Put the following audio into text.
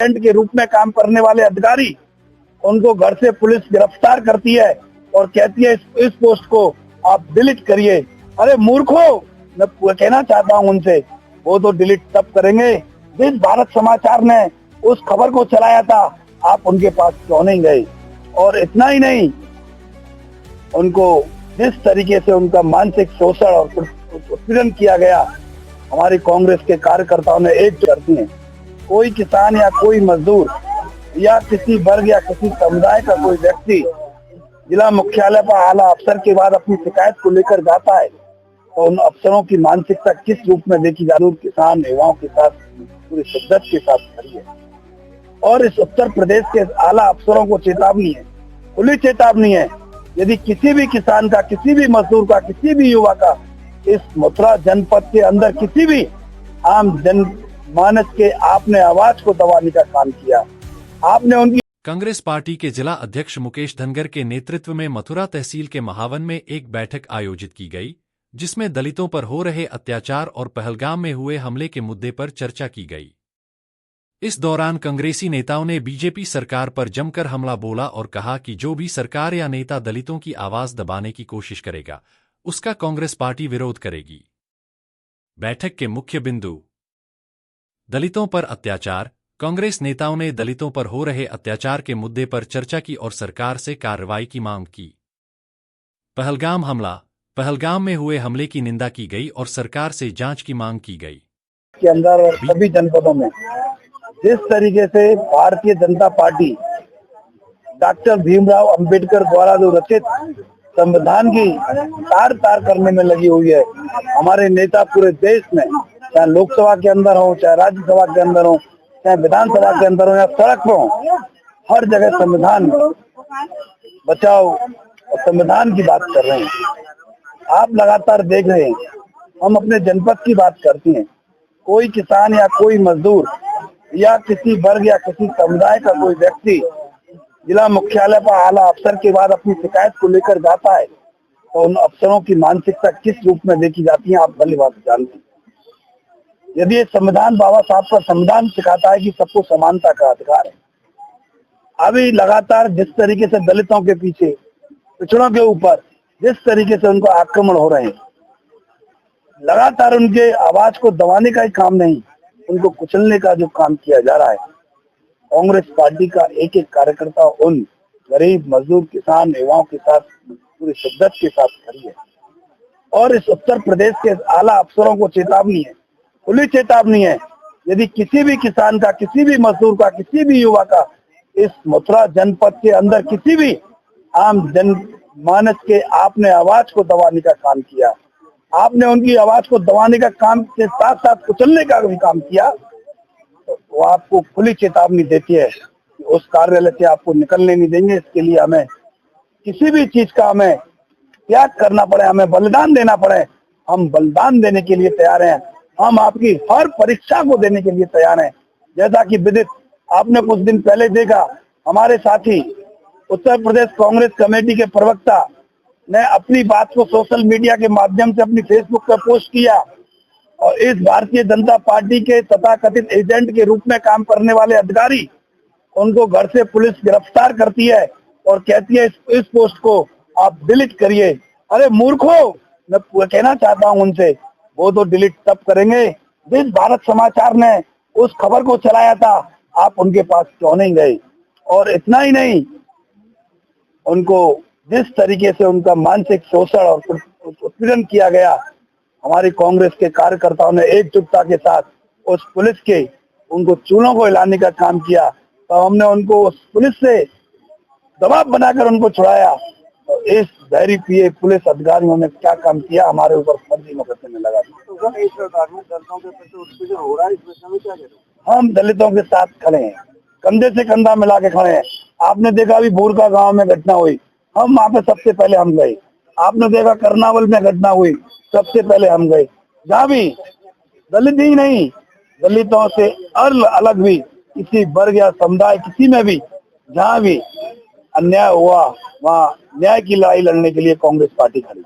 Agent के रूप में काम करने वाले अधिकारी, उनको घर से पुलिस गिरफ्तार करती है और कहती है इस पोस्ट को आप डिलीट करिए। अरे मूर्खों, मैं कहना चाहता हूं उनसे, वो तो डिलीट तब करेंगे जिस भारत समाचार ने उस खबर को चलाया था, आप उनके पास क्यों नहीं गए? और इतना ही नहीं, उनको जिस तरीके से उनका मानसिक शोषण और उत्पीड़न किया गया, हमारी कांग्रेस के कार्यकर्ताओं ने एक करती है। कोई किसान या कोई मजदूर या किसी वर्ग या किसी समुदाय का कोई व्यक्ति जिला मुख्यालय पर आला अफसर के बाद अपनी शिकायत को लेकर जाता है, तो उन अफसरों की मानसिकता किस रूप में देखी जाती है? किसान युवाओं के साथ पूरी शिद्दत के साथ खड़ी है। और इस उत्तर प्रदेश के आला अफसरों को चेतावनी है, खुली चेतावनी है, यदि किसी भी किसान का, किसी भी मजदूर का, किसी भी युवा का इस मथुरा जनपद के अंदर किसी भी आम जनमानस के आपने आवाज को दबाने का काम किया, आपने उनकी। कांग्रेस पार्टी के जिला अध्यक्ष मुकेश धनगर के नेतृत्व में मथुरा तहसील के महावन में एक बैठक आयोजित की गई, जिसमें दलितों पर हो रहे अत्याचार और पहलगाम में हुए हमले के मुद्दे पर चर्चा की गई। इस दौरान कांग्रेसी नेताओं ने बीजेपी सरकार पर जमकर हमला बोला और कहा कि जो भी सरकार या नेता दलितों की आवाज दबाने की कोशिश करेगा, उसका कांग्रेस पार्टी विरोध करेगी। बैठक के मुख्य बिंदु: दलितों पर अत्याचार। कांग्रेस नेताओं ने दलितों पर हो रहे अत्याचार के मुद्दे पर चर्चा की और सरकार से कार्रवाई की मांग की। पहलगाम हमला। पहलगाम में हुए हमले की निंदा की गई और सरकार से जांच की मांग की गई। के अंदर और सभी जनपदों में जिस तरीके से भारतीय जनता पार्टी डॉक्टर भीमराव अंबेडकर द्वारा जो रचित संविधान की तार तार करने में लगी हुई है, हमारे नेता पूरे देश में, चाहे लोकसभा के अंदर हो, चाहे राज्यसभा के अंदर हो, चाहे विधानसभा के अंदर हो या सड़क पर हो, हर जगह संविधान बचाओ और संविधान की बात कर रहे हैं। आप लगातार देख रहे हैं, हम अपने जनपद की बात करती हैं। कोई किसान या कोई मजदूर या किसी वर्ग या किसी समुदाय का कोई व्यक्ति जिला मुख्यालय पर आला अफसर के बाद अपनी शिकायत को लेकर जाता है, तो उन अफसरों की मानसिकता किस रूप में देखी जाती है, आप भली बात जानते हैं। यदि ये संविधान, बाबा साहब का संविधान सिखाता है कि सबको समानता का अधिकार है, अभी लगातार जिस तरीके से दलितों के पीछे, पिछड़ों के ऊपर जिस तरीके से उनको आक्रमण हो रहे हैं, लगातार उनके आवाज को दबाने का ही काम नहीं, उनको कुचलने का जो काम किया जा रहा है, कांग्रेस पार्टी का एक एक कार्यकर्ता उन गरीब मजदूर किसान युवाओं के साथ पूरी शिद्दत के साथ खड़ी है। और इस उत्तर प्रदेश के आला अफसरों को चेतावनी है, खुली चेतावनी है, यदि किसी भी किसान का, किसी भी मजदूर का, किसी भी युवा का इस मथुरा जनपद के अंदर किसी भी आम जनमानस के आपने आवाज को दबाने का काम किया, आपने उनकी आवाज को दबाने का काम के साथ साथ कुचलने का भी काम किया, वो आपको खुली चेतावनी देती है कि उस कार्यालय से आपको निकलने नहीं देंगे। इसके लिए हमें किसी भी चीज का हमें त्याग करना पड़े, हमें बलिदान देना पड़े, हम बलिदान देने के लिए तैयार हैं। हम आपकी हर परीक्षा को देने के लिए तैयार हैं। जैसा कि विदित आपने कुछ दिन पहले देखा, हमारे साथी उत्तर प्रदेश कांग्रेस कमेटी के प्रवक्ता ने अपनी बात को सोशल मीडिया के माध्यम से अपनी फेसबुक पर पोस्ट किया और इस भारतीय जनता पार्टी के तथाकथित एजेंट के रूप में काम करने वाले अधिकारी, उनको घर से पुलिस गिरफ्तार करती है और कहती है इस पोस्ट को आप डिलीट करिए। अरे मूर्खों, मैं कहना चाहता हूं उनसे, वो तो डिलीट तब करेंगे जिस भारत समाचार ने उस खबर को चलाया था, आप उनके पास क्यों नहीं गए? और इतना ही नहीं, उनको जिस तरीके से उनका मानसिक शोषण और उत्पीड़न किया गया, हमारी कांग्रेस के कार्यकर्ताओं ने एकजुटता के साथ उस पुलिस के उनको चूलों को हिलाने का काम किया, तो हमने उनको उस पुलिस से दबाव बनाकर उनको छुड़ाया। तो इस धैर्य पिए पुलिस अधिकारियों ने क्या काम किया, हमारे ऊपर फर्जी मुकदमे लगा दिए। हम दलितों के साथ खड़े हैं, कंधे से कंधा मिला के खड़े हैं। आपने देखा अभी भूरका गांव में घटना हुई, हम वहाँ पे सबसे पहले हम गए। आपने देखा करनावल में घटना हुई, सबसे पहले हम गए। जहाँ भी दलित ही नहीं, दलितों से अलग भी किसी वर्ग या समुदाय, किसी में भी जहाँ भी अन्याय हुआ, वहाँ न्याय की लड़ाई लड़ने के लिए कांग्रेस पार्टी खड़ी।